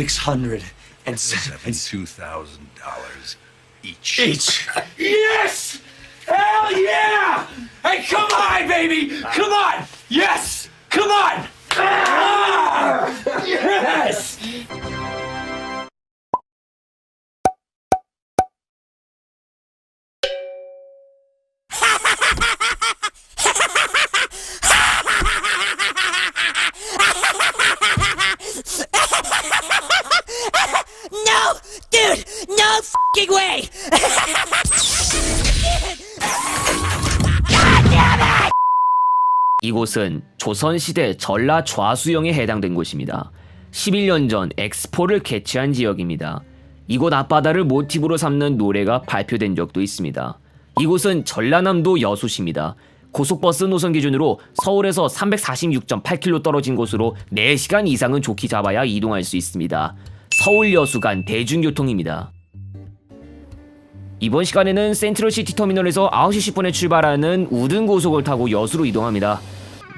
$672,000 each. Yes! Hell yeah! Hey, come on, baby! Come on! Yes! Come on! Ah! Yes! No! Dude! No f***ing way! 이곳은 조선시대 전라 좌수영에 해당된 곳입니다. 11년 전 엑스포를 개최한 지역입니다. 이곳 앞바다를 모티브로 삼는 노래가 발표된 적도 있습니다. 이곳은 전라남도 여수시입니다. 고속버스 노선 기준으로 서울에서 346.8km 떨어진 곳으로 4시간 이상은 좋게 잡아야 이동할 수 있습니다. 서울 여수 간 대중교통입니다. 이번 시간에는 센트럴시티 터미널에서 9시 10분에 출발하는 우등고속을 타고 여수로 이동합니다.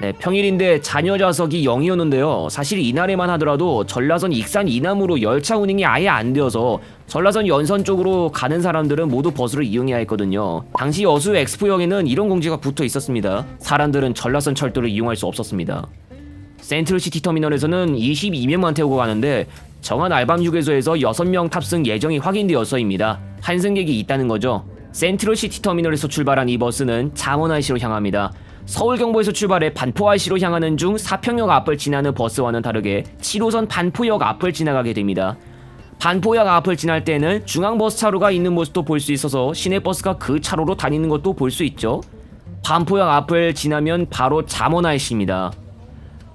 네, 평일인데 잔여 좌석이 0이었는데요. 사실 이날에만 하더라도 전라선 익산 이남으로 열차 운행이 아예 안 되어서 전라선 연선 쪽으로 가는 사람들은 모두 버스를 이용해야 했거든요. 당시 여수 엑스포역에는 이런 공지가 붙어 있었습니다. 사람들은 전라선 철도를 이용할 수 없었습니다. 센트럴시티 터미널에서는 22명만 태우고 가는데 정한 알밤 휴게소에서 6명 탑승 예정이 확인되어서입니다. 환승객이 있다는 거죠. 센트럴시티 터미널에서 출발한 이 버스는 잠원IC로 향합니다. 서울 경부에서 출발해 반포IC로 향하는 중 사평역 앞을 지나는 버스와는 다르게 7호선 반포역 앞을 지나가게 됩니다. 반포역 앞을 지날 때는 중앙버스 차로가 있는 모습도 볼 수 있어서 시내버스가 그 차로로 다니는 것도 볼 수 있죠. 반포역 앞을 지나면 바로 잠원IC입니다.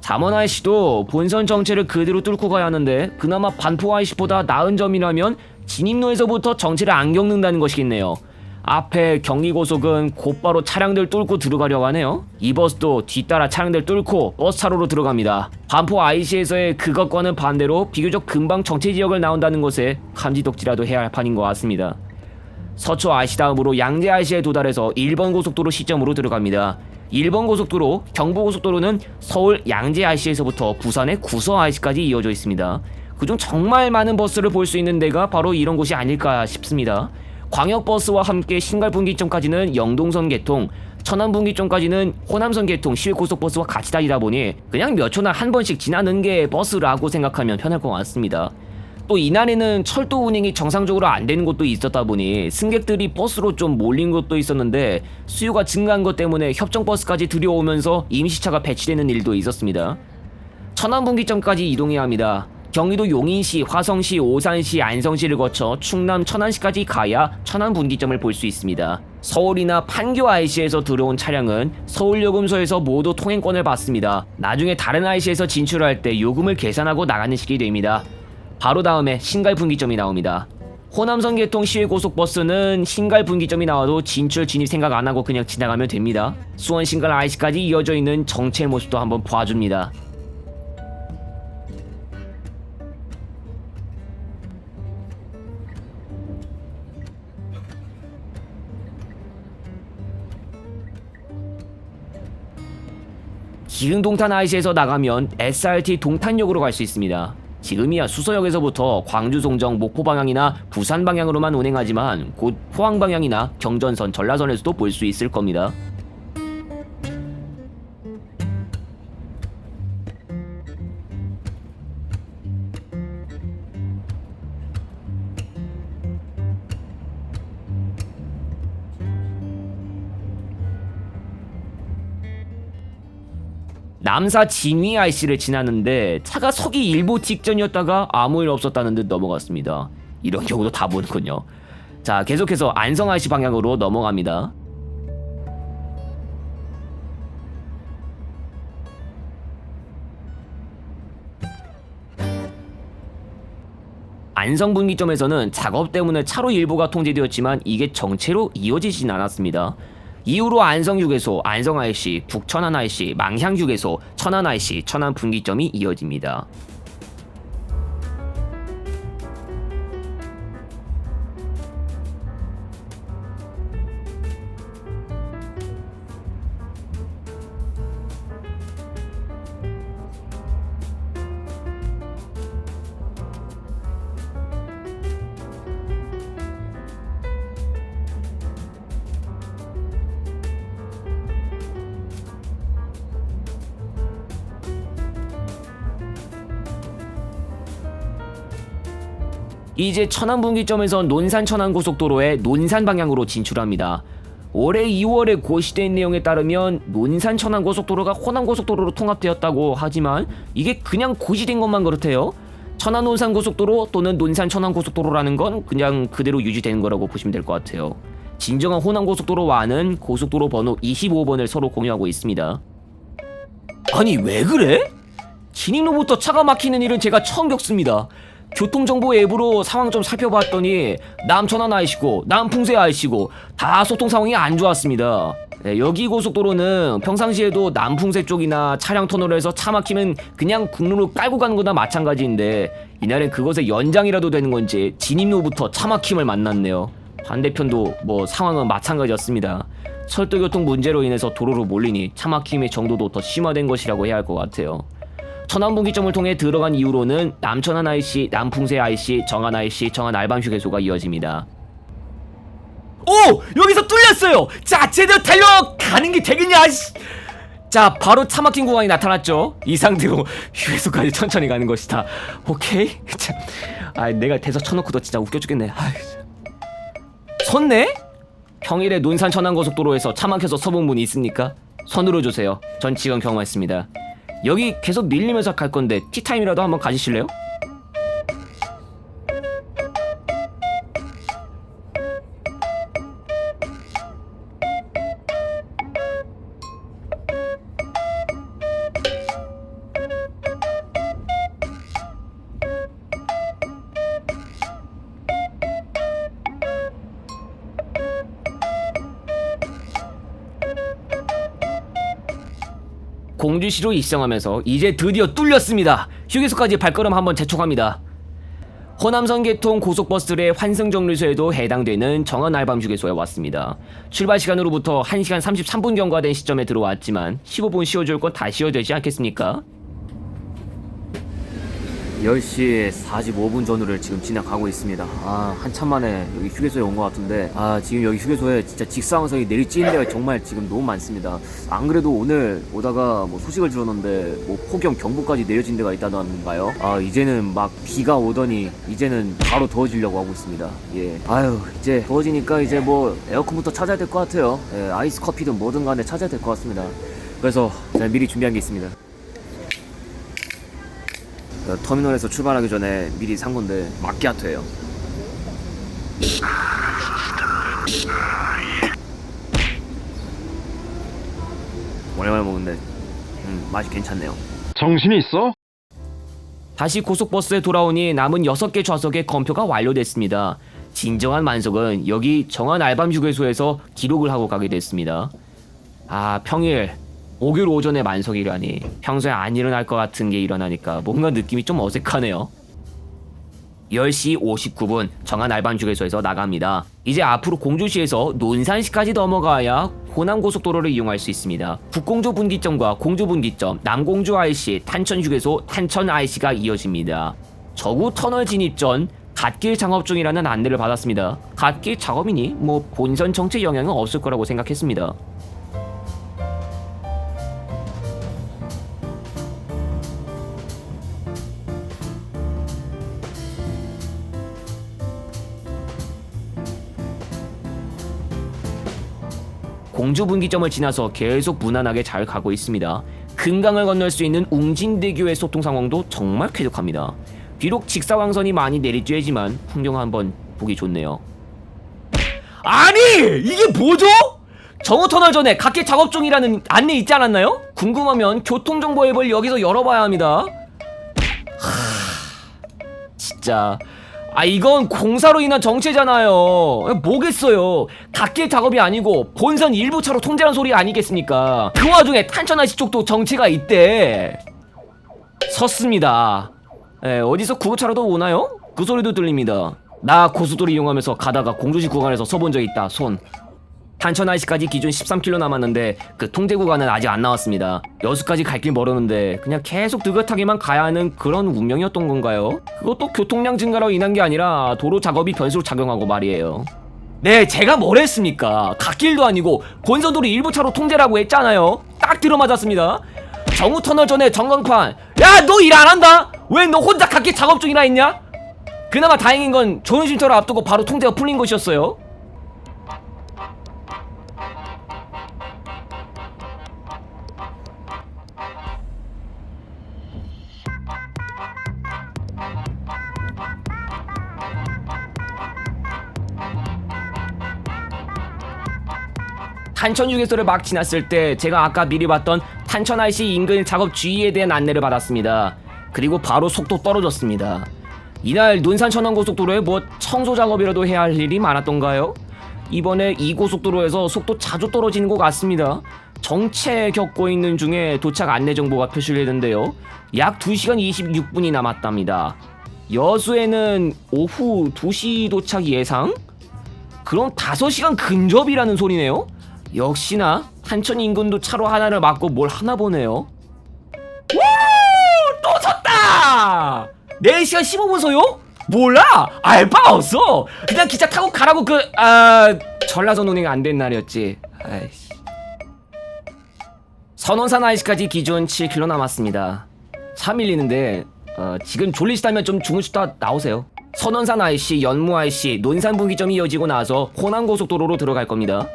잠원IC도 본선 정체를 그대로 뚫고 가야 하는데 그나마 반포IC보다 나은 점이라면 진입로에서부터 정체를 안 겪는다는 것이겠네요. 앞에 경기고속은 곧바로 차량들 뚫고 들어가려고 하네요. 이 버스도 뒤따라 차량들 뚫고 버스 차로로 들어갑니다. 반포IC에서의 그것과는 반대로 비교적 금방 정체지역을 나온다는 것에 감지덕지라도 해야 할 판인 것 같습니다. 서초IC 다음으로 양재IC에 도달해서 1번 고속도로 시점으로 들어갑니다. 1번 고속도로, 경부고속도로는 서울 양재IC에서부터 부산의 구서IC까지 이어져 있습니다. 그중 정말 많은 버스를 볼 수 있는 데가 바로 이런 곳이 아닐까 싶습니다. 광역버스와 함께 신갈분기점까지는 영동선 개통, 천안분기점까지는 호남선 개통 시외고속버스와 같이 다니다 보니 그냥 몇 초나 한 번씩 지나는 게 버스라고 생각하면 편할 것 같습니다. 또 이날에는 철도 운행이 정상적으로 안 되는 곳도 있었다 보니 승객들이 버스로 좀 몰린 것도 있었는데 수요가 증가한 것 때문에 협정버스까지 들여오면서 임시차가 배치되는 일도 있었습니다. 천안분기점까지 이동해야 합니다. 경기도 용인시, 화성시, 오산시, 안성시를 거쳐 충남 천안시까지 가야 천안분기점을 볼 수 있습니다. 서울이나 판교IC에서 들어온 차량은 서울요금소에서 모두 통행권을 받습니다. 나중에 다른 IC에서 진출할 때 요금을 계산하고 나가는 식이 됩니다. 바로 다음에 신갈분기점이 나옵니다. 호남선 개통 시외고속버스는 신갈분기점이 나와도 진출 진입 생각 안 하고 그냥 지나가면 됩니다. 수원 신갈 IC까지 이어져 있는 정체의 모습도 한번 봐줍니다. 기흥동탄 IC에서 나가면 SRT 동탄역으로 갈 수 있습니다. 지금이야 수서역에서부터 광주 송정 목포 방향이나 부산 방향으로만 운행하지만 곧 포항 방향이나 경전선 전라선에서도 볼 수 있을 겁니다. 남사 진위 IC를 지나는데 차가 서기 일보 직전이었다가 아무 일 없었다는 듯 넘어갔습니다. 이런 경우도 다 보는군요. 자, 계속해서 안성 IC 방향으로 넘어갑니다. 안성 분기점에서는 작업 때문에 차로 일부가 통제되었지만 이게 정체로 이어지진 않았습니다. 이후로 안성휴게소, 안성IC, 북천안IC, 망향휴게소, 천안IC, 천안분기점이 이어집니다. 이제 천안분기점에서 논산 천안고속도로의 논산 방향으로 진출합니다. 올해 2월에 고시된 내용에 따르면 논산 천안고속도로가 호남고속도로로 통합되었다고 하지만 이게 그냥 고시된 것만 그렇대요. 천안 논산 고속도로 또는 논산 천안 고속도로라는 건 그냥 그대로 유지되는 거라고 보시면 될 것 같아요. 진정한 호남 고속도로와는 고속도로 번호 25번을 서로 공유하고 있습니다. 아니 왜 그래? 진입로부터 차가 막히는 일은 제가 처음 겪습니다. 교통정보 앱으로 상황 좀 살펴봤더니 남천안 IC고 남풍세 IC고 다 소통 상황이 안 좋았습니다. 네, 여기 고속도로는 평상시에도 남풍세 쪽이나 차량 터널에서 차 막히면 그냥 국로로 깔고 가는 거나 마찬가지인데 이날은 그것의 연장이라도 되는 건지 진입로부터 차 막힘을 만났네요. 반대편도 뭐 상황은 마찬가지였습니다. 철도교통 문제로 인해서 도로로 몰리니 차 막힘의 정도도 더 심화된 것이라고 해야 할 것 같아요. 천안분기점을 통해 들어간 이후로는 남천안 IC, 남풍세 IC, 정안 IC, 정안 알밤 휴게소가 이어집니다. 오! 여기서 뚫렸어요! 자, 제대로 달려가는 게 되겠냐! 자, 바로 차 막힌 구간이 나타났죠? 이 상태로 휴게소까지 천천히 가는 것이다. 오케이? 자, 내가 대서 쳐놓고 너 진짜 웃겨 죽겠네. 섰네? 평일에 논산 천안고속도로에서 차 막혀서 서본 분이 있습니까? 손으로 주세요. 전 지금 경험했습니다. 여기 계속 밀리면서 갈 건데 티타임이라도 한번 가지실래요? 공주시로 입성하면서 이제 드디어 뚫렸습니다. 휴게소까지 발걸음 한번 재촉합니다. 호남선 개통 고속버스들의 환승정류소에도 해당되는 정안 알밤 휴게소에 왔습니다. 출발 시간으로부터 1시간 33분 경과된 시점에 들어왔지만 15분 쉬어줄 건 다 쉬어야 되지 않겠습니까? 10시 45분 전후를 지금 지나가고 있습니다. 한참 만에 여기 휴게소에 온 것 같은데 지금 여기 휴게소에 진짜 직사광선이 내리쬐는 데가 정말 지금 너무 많습니다. 안 그래도 오늘 오다가 뭐 소식을 들었는데 뭐 폭염 경보까지 내려진 데가 있다던가요? 이제는 막 비가 오더니 이제는 바로 더워지려고 하고 있습니다. 예. 이제 더워지니까 이제 뭐 에어컨부터 찾아야 될 것 같아요. 예, 아이스 커피든 뭐든 간에 찾아야 될 것 같습니다. 그래서 제가 미리 준비한 게 있습니다. 터미널에서 출발하기 전에 미리 산 건데 마키아토예요. 오랜만에 먹는데 맛이 괜찮네요. 정신이 있어? 다시 고속버스에 돌아오니 남은 6개 좌석의 검표가 완료됐습니다. 진정한 만석은 여기 정안 알밤 휴게소에서 기록을 하고 가게 됐습니다. 평일 목요일 오전에 만석이라니 평소에 안 일어날 것 같은 게 일어나니까 뭔가 느낌이 좀 어색하네요. 10시 59분 정안 알밤 휴게소에서 나갑니다. 이제 앞으로 공주시에서 논산시까지 넘어가야 호남고속도로를 이용할 수 있습니다. 북공주 분기점과 공주 분기점, 남공주 IC, 탄천 휴게소, 탄천 IC가 이어집니다. 저구 터널 진입 전 갓길 작업 중이라는 안내를 받았습니다. 갓길 작업이니 뭐 본선 정체 영향은 없을 거라고 생각했습니다. 공주 분기점을 지나서 계속 무난하게 잘 가고 있습니다. 금강을 건널 수 있는 웅진대교의 소통 상황도 정말 쾌적합니다. 비록 직사광선이 많이 내리쬐지만 풍경 한번 보기 좋네요. 아니! 이게 뭐죠? 정오터널 전에 갓길 작업 중이라는 안내 있지 않았나요? 궁금하면 교통정보 앱을 여기서 열어봐야 합니다. 진짜 이건 공사로 인한 정체잖아요. 뭐겠어요. 갓길 작업이 아니고 본선 일부 차로 통제한 소리 아니겠습니까? 그 와중에 탄천IC 쪽도 정체가 있대. 섰습니다. 어디서 구급차로도 오나요? 그 소리도 들립니다. 나 고속도로 이용하면서 가다가 공주시 구간에서 서본 적 있다. 손. 탄천IC까지 기준 13km 남았는데 그 통제 구간은 아직 안 나왔습니다. 여수까지 갈 길 멀었는데 그냥 계속 느긋하게만 가야 하는 그런 운명이었던 건가요? 그것도 교통량 증가로 인한 게 아니라 도로 작업이 변수로 작용하고 말이에요. 네, 제가 뭘 했습니까? 갓길도 아니고 본선도로 일부 차로 통제라고 했잖아요. 딱 들어맞았습니다. 정우터널 전에 전광판. 야, 너 일 안 한다? 왜 너 혼자 갓길 작업 중이라 했냐? 그나마 다행인 건 좋은 쉼터를 앞두고 바로 통제가 풀린 것이었어요. 탄천 휴게소를 막 지났을 때 제가 아까 미리 봤던 탄천 IC 인근 작업 주의에 대한 안내를 받았습니다. 그리고 바로 속도 떨어졌습니다. 이날 논산 천안고속도로에 뭐 청소 작업이라도 해야 할 일이 많았던가요? 이번에 이 고속도로에서 속도 자주 떨어지는 것 같습니다. 정체 겪고 있는 중에 도착 안내 정보가 표시되는데요. 약 2시간 26분이 남았답니다. 여수에는 오후 2시 도착 예상? 그럼 5시간 근접이라는 소리네요? 역시나 탄천 인근도 차로 하나를 막고 뭘 하나 보네요. 오! 또 섰다! 4시간 15분 소요? 몰라! 알바가 없어! 그냥 기차 타고 가라고 전라선 운행 안 된 날이었지. 아이씨. 선원산 IC까지 기준 7km 남았습니다. 차 밀리는데 지금 졸리시다면 좀 주무시다 나오세요. 선원산 IC, 연무 IC, 논산 분기점이 이어지고 나서 호남고속도로로 들어갈 겁니다.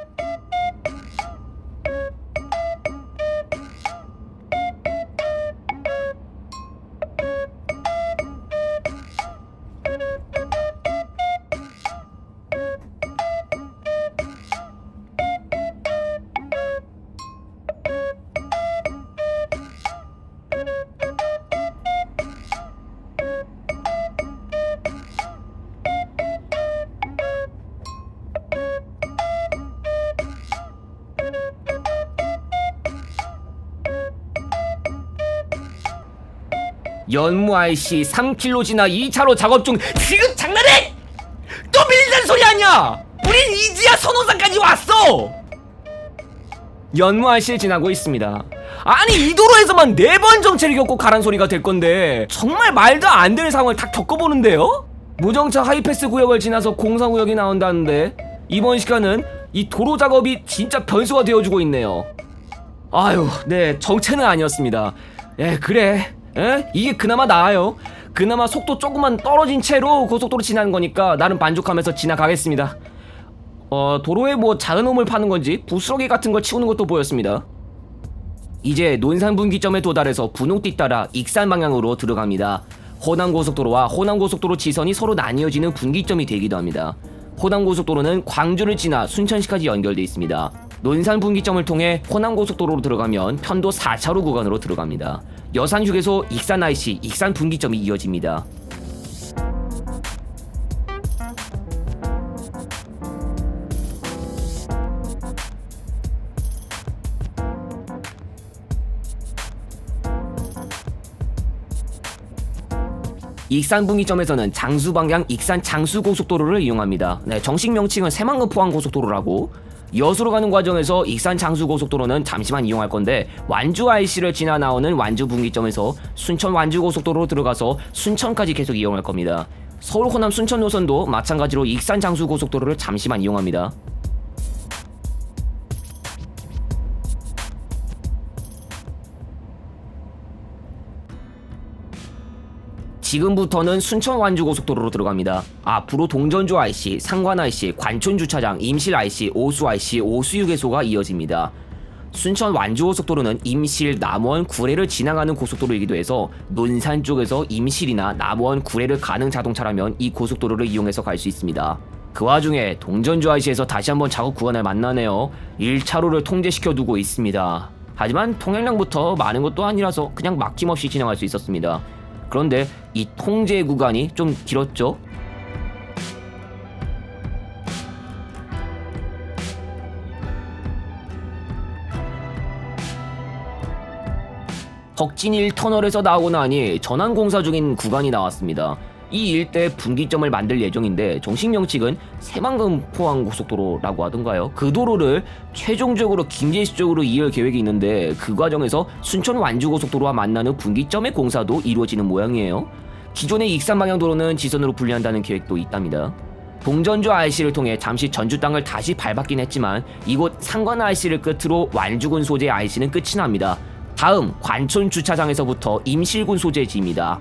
연무 IC 3km 지나 2차로 작업 중. 지금 장난해? 또 밀린다는 소리 아니야? 우린 이제야 선원산까지 왔어. 연무 IC를 지나고 있습니다. 아니 이 도로에서만 4번 정체를 겪고 가란 소리가 될 건데 정말 말도 안 되는 상황을 다 겪어보는데요? 무정차 하이패스 구역을 지나서 공사구역이 나온다는데 이번 시간은 이 도로 작업이 진짜 변수가 되어주고 있네요. 아유, 네, 정체는 아니었습니다. 그래. 이게 그나마 나아요. 그나마 속도 조금만 떨어진 채로 고속도로 지나는 거니까 나름 만족하면서 지나가겠습니다. 도로에 뭐 작은 우물 파는 건지 부스러기 같은 걸 치우는 것도 보였습니다. 이제 논산 분기점에 도달해서 분홍띠 따라 익산 방향으로 들어갑니다. 호남고속도로와 호남고속도로 지선이 서로 나뉘어지는 분기점이 되기도 합니다. 호남고속도로는 광주를 지나 순천시까지 연결돼 있습니다. 논산 분기점을 통해 호남고속도로로 들어가면 편도 4차로 구간으로 들어갑니다. 여산휴게소, 익산 IC, 익산 분기점이 이어집니다. 익산 분기점에서는 장수 방향 익산 장수 고속도로를 이용합니다. 네, 정식 명칭은 새만금 포항 고속도로라고. 여수로 가는 과정에서 익산 장수 고속도로는 잠시만 이용할 건데 완주 IC를 지나 나오는 완주 분기점에서 순천 완주 고속도로로 들어가서 순천까지 계속 이용할 겁니다. 서울 호남 순천 노선도 마찬가지로 익산 장수 고속도로를 잠시만 이용합니다. 지금부터는 순천 완주 고속도로로 들어갑니다. 앞으로 동전주 IC, 상관 IC, 관촌 주차장, 임실 IC, 오수 IC, 오수 휴게소가 이어집니다. 순천 완주 고속도로는 임실, 남원, 구례를 지나가는 고속도로이기도 해서 논산 쪽에서 임실이나 남원, 구례를 가는 자동차라면 이 고속도로를 이용해서 갈 수 있습니다. 그 와중에 동전주 IC에서 다시 한번 작업 구간을 만나네요. 1차로를 통제시켜두고 있습니다. 하지만 통행량부터 많은 것도 아니라서 그냥 막힘없이 진행할 수 있었습니다. 그런데 이 통제 구간이 좀 길었죠? 덕진 1터널에서 나오고 나니 전환 공사 중인 구간이 나왔습니다. 이 일대 분기점을 만들 예정인데 정식 명칭은 새만금 포항 고속도로라고 하던가요. 그 도로를 최종적으로 김제시 쪽으로 이을 계획이 있는데 그 과정에서 순천 완주 고속도로와 만나는 분기점의 공사도 이루어지는 모양이에요. 기존의 익산 방향 도로는 지선으로 분리한다는 계획도 있답니다. 동전주 IC를 통해 잠시 전주 땅을 다시 밟았긴 했지만 이곳 상관 IC를 끝으로 완주군 소재 IC는 끝이 납니다. 다음 관촌 주차장에서부터 임실군 소재지입니다.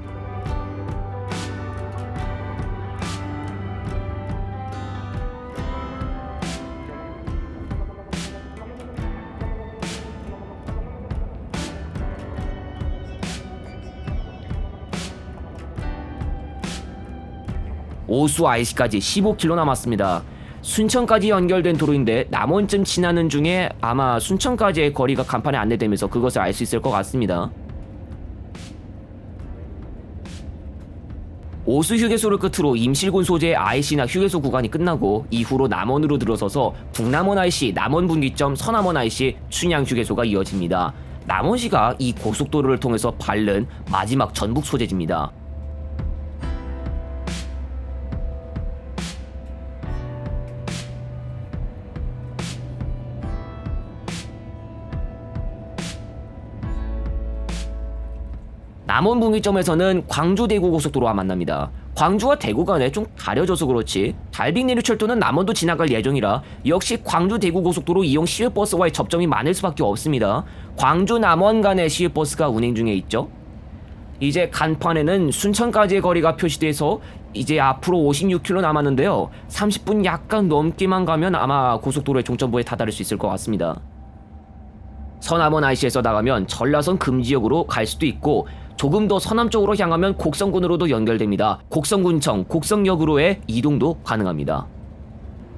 오수 IC까지 15km 남았습니다. 순천까지 연결된 도로인데 남원쯤 지나는 중에 아마 순천까지의 거리가 간판에 안내되면서 그것을 알 수 있을 것 같습니다. 오수 휴게소를 끝으로 임실군 소재의 IC나 휴게소 구간이 끝나고 이후로 남원으로 들어서서 북남원 IC, 남원 분기점, 서남원 IC, 춘향 휴게소가 이어집니다. 남원시가 이 고속도로를 통해서 밟는 마지막 전북 소재지입니다. 남원 분기점에서는 광주 대구 고속도로와 만납니다. 광주와 대구 간에 좀 가려져서 그렇지 달빙 내륙철도는 남원도 지나갈 예정이라 역시 광주 대구 고속도로 이용 시외버스와의 접점이 많을 수밖에 없습니다. 광주 남원 간의 시외버스가 운행 중에 있죠. 이제 간판에는 순천까지의 거리가 표시돼서 이제 앞으로 56km 남았는데요. 30분 약간 넘게만 가면 아마 고속도로의 종점부에 다다를 수 있을 것 같습니다. 서남원 IC에서 나가면 전라선 금지역으로 갈 수도 있고 조금 더 서남쪽으로 향하면 곡성군으로도 연결됩니다. 곡성군청, 곡성역으로의 이동도 가능합니다.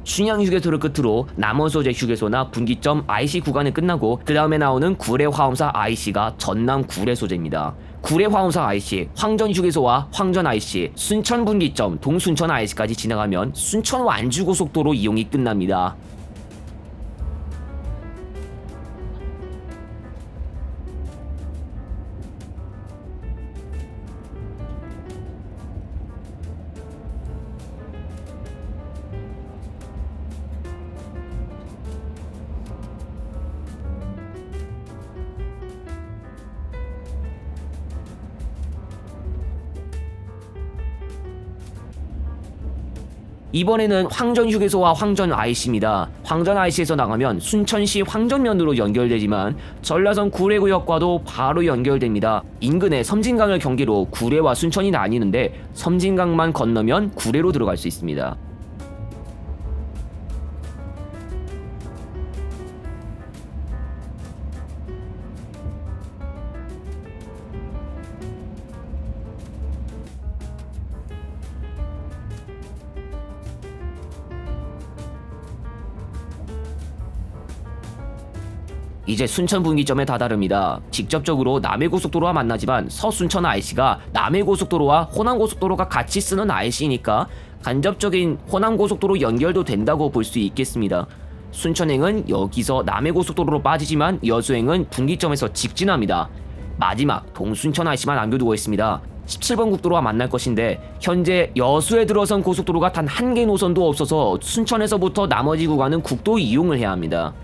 춘향 휴게소를 끝으로 남원 소재 휴게소나 분기점 IC 구간은 끝나고 그 다음에 나오는 구례 화엄사 IC가 전남 구례 소재입니다. 구례 화엄사 IC, 황전 휴게소와 황전 IC, 순천 분기점, 동순천 IC까지 지나가면 순천 완주 고속도로 이용이 끝납니다. 이번에는 황전 휴게소와 황전 IC입니다. 황전 IC에서 나가면 순천시 황전면으로 연결되지만 전라선 구례구역과도 바로 연결됩니다. 인근의 섬진강을 경계로 구례와 순천이 나뉘는데 섬진강만 건너면 구례로 들어갈 수 있습니다. 이제 순천 분기점에 다다릅니다. 직접적으로 남해고속도로와 만나지만 서순천 IC가 남해고속도로와 호남고속도로가 같이 쓰는 IC니까 간접적인 호남고속도로 연결도 된다고 볼 수 있겠습니다. 순천행은 여기서 남해고속도로로 빠지지만 여수행은 분기점에서 직진합니다. 마지막 동순천 IC만 남겨두고 있습니다. 17번 국도로와 만날 것인데 현재 여수에 들어선 고속도로가 단 한 개 노선도 없어서 순천에서부터 나머지 구간은 국도 이용을 해야 합니다.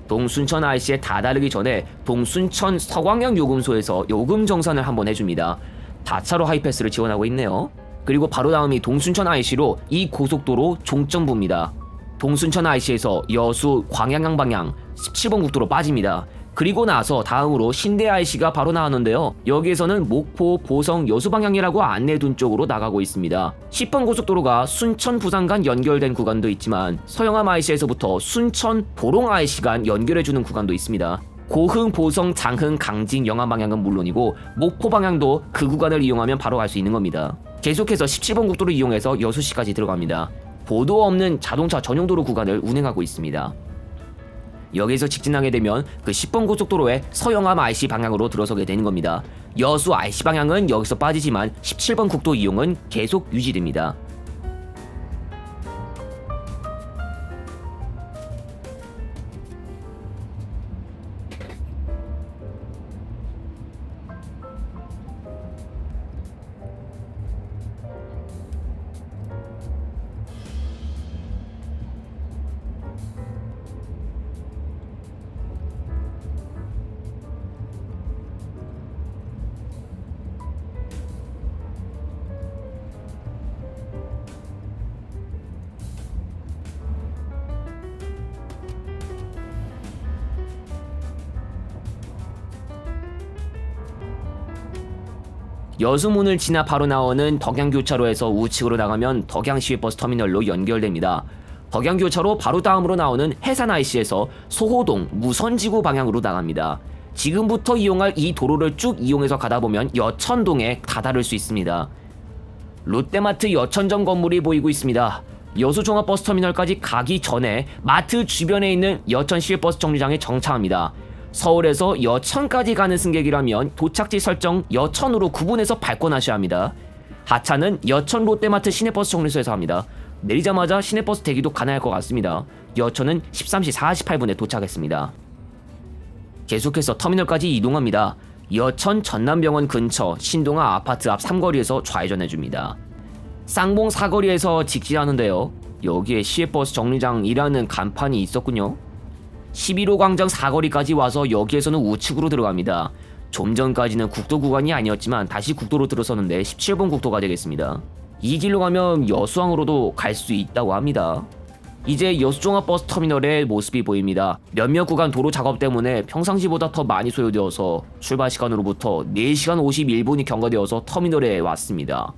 동순천 IC에 다다르기 전에 동순천 서광양 요금소에서 요금 정산을 한번 해줍니다. 다차로 하이패스를 지원하고 있네요. 그리고 바로 다음이 동순천 IC로 이 고속도로 종점부입니다. 동순천 IC에서 여수 광양강 방향 17번 국도로 빠집니다. 그리고 나서 다음으로 신대 IC가 바로 나왔는데요. 여기에서는 목포, 보성, 여수 방향이라고 안내둔 쪽으로 나가고 있습니다. 10번 고속도로가 순천, 부산 간 연결된 구간도 있지만 서영암 IC에서부터 순천, 보롱 IC 간 연결해주는 구간도 있습니다. 고흥, 보성, 장흥, 강진, 영암 방향은 물론이고 목포 방향도 그 구간을 이용하면 바로 갈 수 있는 겁니다. 계속해서 17번 국도를 이용해서 여수시까지 들어갑니다. 보도 없는 자동차 전용도로 구간을 운행하고 있습니다. 여기서 직진하게 되면 그 10번 고속도로의 서영암 IC 방향으로 들어서게 되는 겁니다. 여수 IC 방향은 여기서 빠지지만 17번 국도 이용은 계속 유지됩니다. 여수문을 지나 바로 나오는 덕양교차로에서 우측으로 나가면 덕양시외버스 터미널로 연결됩니다. 덕양교차로 바로 다음으로 나오는 해산 IC에서 소호동, 무선지구 방향으로 나갑니다. 지금부터 이용할 이 도로를 쭉 이용해서 가다 보면 여천동에 다다를 수 있습니다. 롯데마트 여천점 건물이 보이고 있습니다. 여수 종합버스터미널까지 가기 전에 마트 주변에 있는 여천 시외버스 정류장에 정차합니다. 서울에서 여천까지 가는 승객이라면 도착지 설정 여천으로 구분해서 발권하셔야 합니다. 하차는 여천 롯데마트 시내버스 정류소에서 합니다. 내리자마자 시내버스 대기도 가능할 것 같습니다. 여천은 13시 48분에 도착했습니다. 계속해서 터미널까지 이동합니다. 여천 전남병원 근처 신동아 아파트 앞 삼거리에서 좌회전해줍니다. 쌍봉 사거리에서 직진하는데요. 여기에 시외버스 정류장이라는 간판이 있었군요. 11호 광장 사거리까지 와서 여기에서는 우측으로 들어갑니다. 좀 전까지는 국도 구간이 아니었지만 다시 국도로 들어서는데 17번 국도가 되겠습니다. 이 길로 가면 여수항으로도 갈 수 있다고 합니다. 이제 여수종합버스터미널의 모습이 보입니다. 몇몇 구간 도로 작업 때문에 평상시보다 더 많이 소요되어서 출발 시간으로부터 4시간 51분이 경과되어서 터미널에 왔습니다.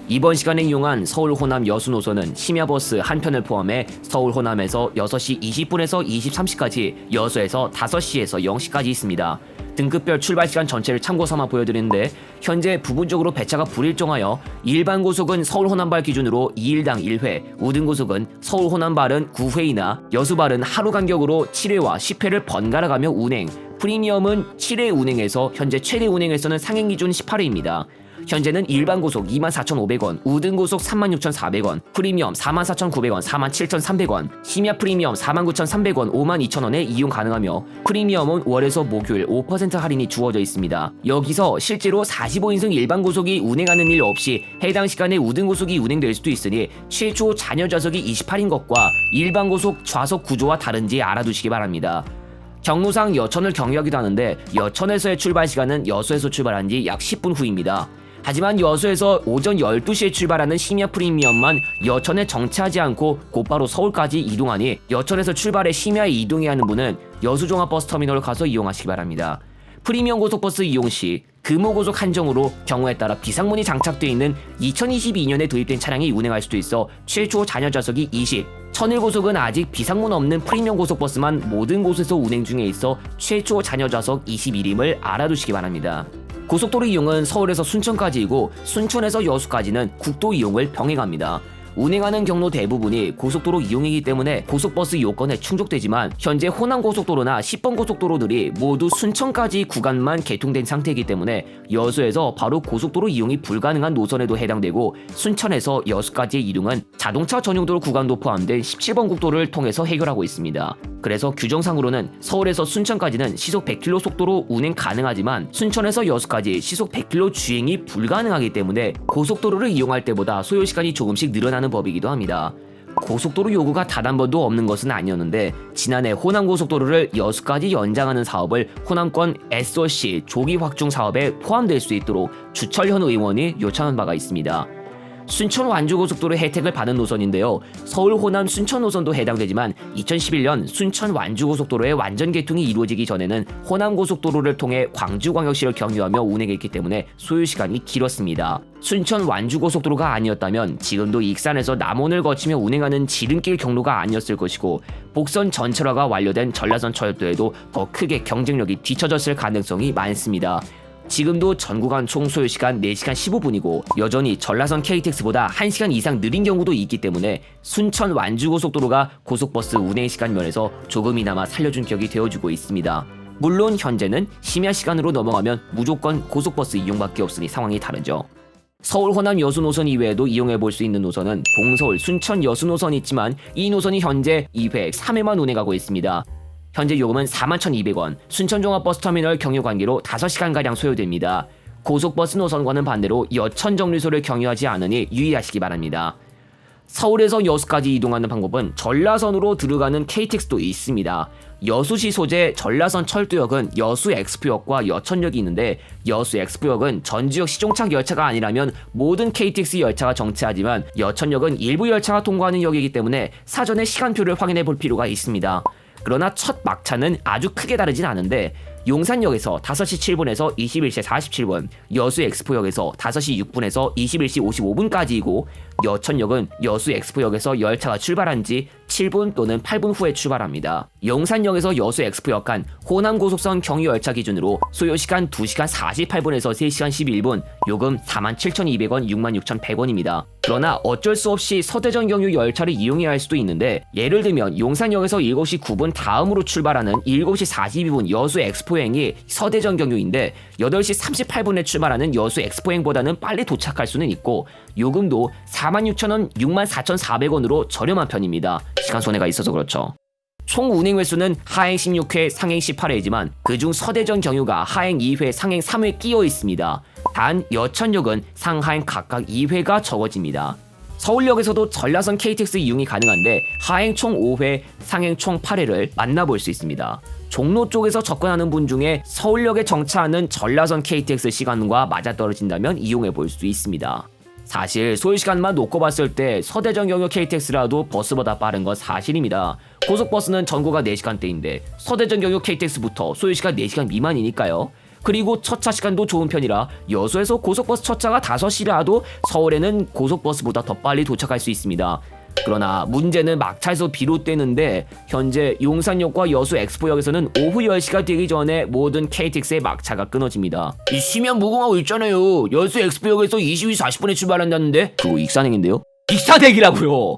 이번 시간에 이용한 서울 호남 여수 노선은 심야버스 한 편을 포함해 서울 호남에서 6시 20분에서 23시까지, 여수에서 5시에서 0시까지 있습니다. 등급별 출발 시간 전체를 참고 삼아 보여드리는데, 현재 부분적으로 배차가 불일정하여 일반 고속은 서울 호남발 기준으로 2일당 1회, 우등 고속은 서울 호남발은 9회이나 여수발은 하루 간격으로 7회와 10회를 번갈아 가며 운행, 프리미엄은 7회 운행에서 현재 최대 운행에서는 상행 기준 18회입니다. 현재는 일반 고속 24,500원, 우등 고속 36,400원, 프리미엄 44,900원, 47,300원, 심야 프리미엄 49,300원, 52,000원에 이용 가능하며 프리미엄은 월에서 목요일 5% 할인이 주어져 있습니다. 여기서 실제로 45인승 일반 고속이 운행하는 일 없이 해당 시간에 우등 고속이 운행될 수도 있으니 최초 잔여 좌석이 28인 것과 일반 고속 좌석 구조와 다른지 알아두시기 바랍니다. 경로상 여천을 경유하기도 하는데 여천에서의 출발 시간은 여수에서 출발한 지 약 10분 후입니다. 하지만 여수에서 오전 12시에 출발하는 심야 프리미엄만 여천에 정차하지 않고 곧바로 서울까지 이동하니 여천에서 출발해 심야에 이동해야 하는 분은 여수종합버스터미널 가서 이용하시기 바랍니다. 프리미엄 고속버스 이용 시 금호고속 한정으로 경우에 따라 비상문이 장착되어 있는 2022년에 도입된 차량이 운행할 수도 있어 최초 잔여 좌석이 20, 천일고속은 아직 비상문 없는 프리미엄 고속버스만 모든 곳에서 운행 중에 있어 최초 잔여 좌석 21임을 알아두시기 바랍니다. 고속도로 이용은 서울에서 순천까지이고 순천에서 여수까지는 국도 이용을 병행합니다. 운행하는 경로 대부분이 고속도로 이용이기 때문에 고속버스 요건에 충족되지만 현재 호남고속도로나 10번 고속도로들이 모두 순천까지 구간만 개통된 상태이기 때문에 여수에서 바로 고속도로 이용이 불가능한 노선에도 해당되고 순천에서 여수까지의 이동은 자동차 전용도로 구간도 포함된 17번 국도를 통해서 해결하고 있습니다. 그래서 규정상으로는 서울에서 순천까지는 시속 100km 속도로 운행 가능하지만 순천에서 여수까지 시속 100km 주행이 불가능하기 때문에 고속도로를 이용할 때보다 소요시간이 조금씩 늘어나는 법이기도 합니다. 고속도로 요구가 단 한 번도 없는 것은 아니었는데 지난해 호남고속도로를 여수까지 연장하는 사업을 호남권 SOC 조기 확충 사업에 포함될 수 있도록 주철현 의원이 요청한 바가 있습니다. 순천 완주고속도로 혜택을 받은 노선인데요. 서울 호남 순천 노선도 해당되지만 2011년 순천 완주고속도로의 완전 개통이 이루어지기 전에는 호남고속도로를 통해 광주광역시를 경유하며 운행했기 때문에 소요시간이 길었습니다. 순천 완주고속도로가 아니었다면 지금도 익산에서 남원을 거치며 운행하는 지름길 경로가 아니었을 것이고 복선 전철화가 완료된 전라선 철도에도 더 크게 경쟁력이 뒤처졌을 가능성이 많습니다. 지금도 전 구간 총 소요시간 4시간 15분이고 여전히 전라선 KTX보다 1시간 이상 느린 경우도 있기 때문에 순천 완주고속도로가 고속버스 운행시간 면에서 조금이나마 살려준 격이 되어주고 있습니다. 물론 현재는 심야 시간으로 넘어가면 무조건 고속버스 이용밖에 없으니 상황이 다르죠. 서울 호남 여수 노선 이외에도 이용해볼 수 있는 노선은 동서울 순천 여수 노선이 있지만 이 노선이 현재 2회 3회만 운행하고 있습니다. 현재 요금은 41,200원, 순천종합버스터미널 경유 관계로 5시간가량 소요됩니다. 고속버스 노선과는 반대로 여천 정류소를 경유하지 않으니 유의하시기 바랍니다. 서울에서 여수까지 이동하는 방법은 전라선으로 들어가는 KTX도 있습니다. 여수시 소재 전라선 철도역은 여수 엑스포역과 여천역이 있는데 여수 엑스포역은 전 지역 시종착 열차가 아니라면 모든 KTX 열차가 정차하지만 여천역은 일부 열차가 통과하는 역이기 때문에 사전에 시간표를 확인해 볼 필요가 있습니다. 그러나 첫 막차는 아주 크게 다르진 않은데 용산역에서 5시 7분에서 21시 47분, 여수 엑스포역에서 5시 6분에서 21시 55분까지이고 여천역은 여수 엑스포역에서 열차가 출발한 지 7분 또는 8분 후에 출발합니다. 용산역에서 여수 엑스포역 간 호남고속선 경유열차 기준으로 소요시간 2시간 48분에서 3시간 11분, 요금 47,200원, 66,100원입니다. 그러나 어쩔 수 없이 서대전 경유 열차를 이용해야 할 수도 있는데, 예를 들면 용산역에서 7시 9분 다음으로 출발하는 7시 42분 여수 엑스포행이 서대전 경유인데 8시 38분에 출발하는 여수 엑스포행보다는 빨리 도착할 수는 있고 요금도 46,000원, 64,400원으로 저렴한 편입니다. 시간 손해가 있어서 그렇죠. 총 운행 횟수는 하행 16회, 상행 18회이지만 그중 서대전 경유가 하행 2회, 상행 3회 끼어 있습니다. 단 여천역은 상하행 각각 2회가 적어집니다. 서울역에서도 전라선 KTX 이용이 가능한데 하행 총 5회, 상행 총 8회를 만나볼 수 있습니다. 종로 쪽에서 접근하는 분 중에 서울역에 정차하는 전라선 KTX 시간과 맞아떨어진다면 이용해 볼 수 있습니다. 사실 소요시간만 놓고 봤을 때 서대전 경유 KTX라도 버스보다 빠른 건 사실입니다. 고속버스는 전고가 4시간대인데 서대전 경유 KTX부터 소요시간 4시간 미만이니까요. 그리고 첫차 시간도 좋은 편이라 여수에서 고속버스 첫차가 5시라도 서울에는 고속버스보다 더 빨리 도착할 수 있습니다. 그러나 문제는 막차에서 비롯되는데 현재 용산역과 여수 엑스포역에서는 오후 10시가 되기 전에 모든 KTX의 막차가 끊어집니다. 이 심야 무궁화호 있잖아요. 여수 엑스포역에서 22시 40분에 출발한다는데 그거 익산행인데요? 익산행이라고요.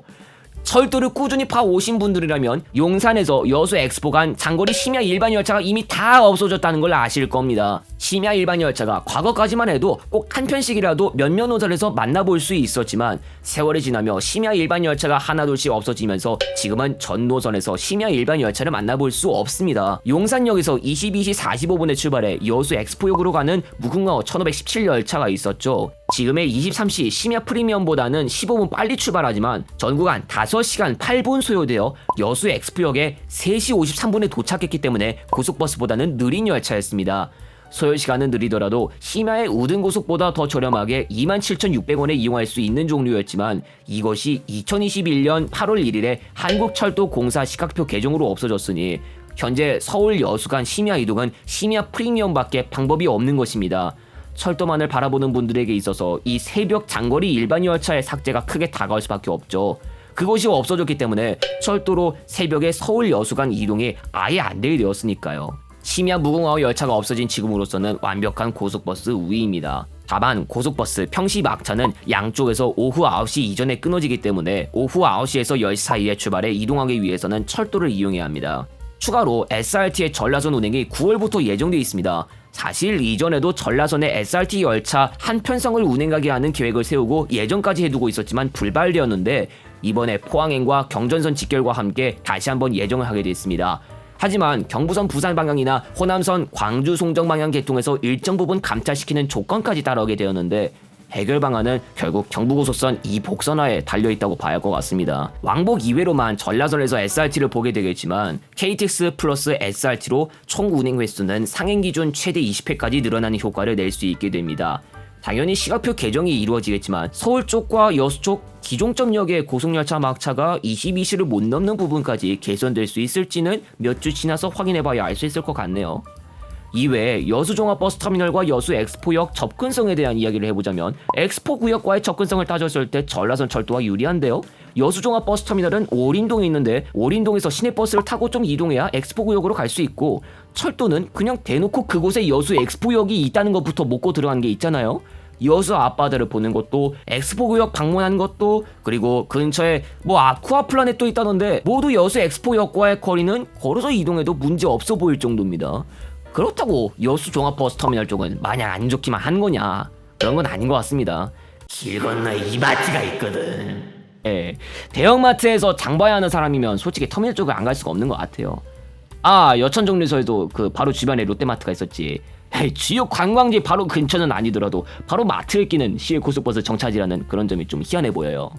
철도를 꾸준히 파오신 분들이라면 용산에서 여수 엑스포 간 장거리 심야 일반 열차가 이미 다 없어졌다는 걸 아실 겁니다. 심야 일반 열차가 과거까지만 해도 꼭 한 편씩이라도 몇몇 노선에서 만나볼 수 있었지만 세월이 지나며 심야 일반 열차가 하나둘씩 없어지면서 지금은 전 노선에서 심야 일반 열차를 만나볼 수 없습니다. 용산역에서 22시 45분에 출발해 여수 엑스포역으로 가는 무궁화호 1517 열차가 있었죠. 지금의 23시 심야 프리미엄보다는 15분 빨리 출발하지만 전구간 5시간 8분 소요되어 여수 엑스포역에 3시 53분에 도착했기 때문에 고속버스보다는 느린 열차였습니다. 소요시간은 느리더라도 심야의 우등고속보다 더 저렴하게 27,600원에 이용할 수 있는 종류였지만 이것이 2021년 8월 1일에 한국철도공사 시각표 개정으로 없어졌으니 현재 서울 여수 간 심야 이동은 심야 프리미엄밖에 방법이 없는 것입니다. 철도만을 바라보는 분들에게 있어서 이 새벽 장거리 일반 열차의 삭제가 크게 다가올 수밖에 없죠. 그것이 없어졌기 때문에 철도로 새벽에 서울 여수 간 이동이 아예 안 되게 되었으니까요. 심야 무궁화호 열차가 없어진 지금으로서는 완벽한 고속버스 우위입니다. 다만 고속버스 평시 막차는 양쪽에서 오후 9시 이전에 끊어지기 때문에 오후 9시에서 10시 사이에 출발해 이동하기 위해서는 철도를 이용해야 합니다. 추가로 SRT의 전라선 운행이 9월부터 예정되어 있습니다. 사실 이전에도 전라선의 SRT 열차 한 편성을 운행하게 하는 계획을 세우고 예정까지 해두고 있었지만 불발되었는데 이번에 포항행과 경전선 직결과 함께 다시 한번 예정을 하게 됐습니다. 하지만 경부선 부산 방향이나 호남선 광주 송정 방향 개통에서 일정 부분 감차시키는 조건까지 따라오게 되었는데 해결 방안은 결국 경부고속선 2복선화에 달려있다고 봐야 할 것 같습니다. 왕복 2회로만 전라선에서 SRT를 보게 되겠지만 KTX 플러스 SRT로 총 운행 횟수는 상행 기준 최대 20회까지 늘어나는 효과를 낼 수 있게 됩니다. 당연히 시각표 개정이 이루어지겠지만 서울 쪽과 여수 쪽 기종점역의 고속열차 막차가 22시를 못 넘는 부분까지 개선될 수 있을지는 몇 주 지나서 확인해봐야 알 수 있을 것 같네요. 이외에 여수 종합버스터미널과 여수 엑스포역 접근성에 대한 이야기를 해보자면 엑스포 구역과의 접근성을 따졌을 때 전라선 철도가 유리한데요. 여수 종합버스터미널은 오린동에 있는데 오린동에서 시내버스를 타고 좀 이동해야 엑스포 구역으로 갈 수 있고 철도는 그냥 대놓고 그곳에 여수 엑스포역이 있다는 것부터 묻고 들어가는 게 있잖아요. 여수 앞바다를 보는 것도 엑스포 구역 방문하는 것도 그리고 근처에 아쿠아플라넷도 있다던데 모두 여수 엑스포역과의 거리는 걸어서 이동해도 문제 없어 보일 정도입니다. 그렇다고 여수 종합버스터미널 쪽은 마냥 안 좋기만 한 거냐? 그런 건 아닌 것 같습니다. 길 건너에 이마트가 있거든. 예, 대형마트에서 장 봐야 하는 사람이면 솔직히 터미널 쪽을 안 갈 수가 없는 것 같아요. 여천정류소에도 그 바로 주변에 롯데마트가 있었지. 주요 관광지 바로 근처는 아니더라도 바로 마트에 끼는 시외 고속버스 정차지라는 그런 점이 좀 희한해 보여요.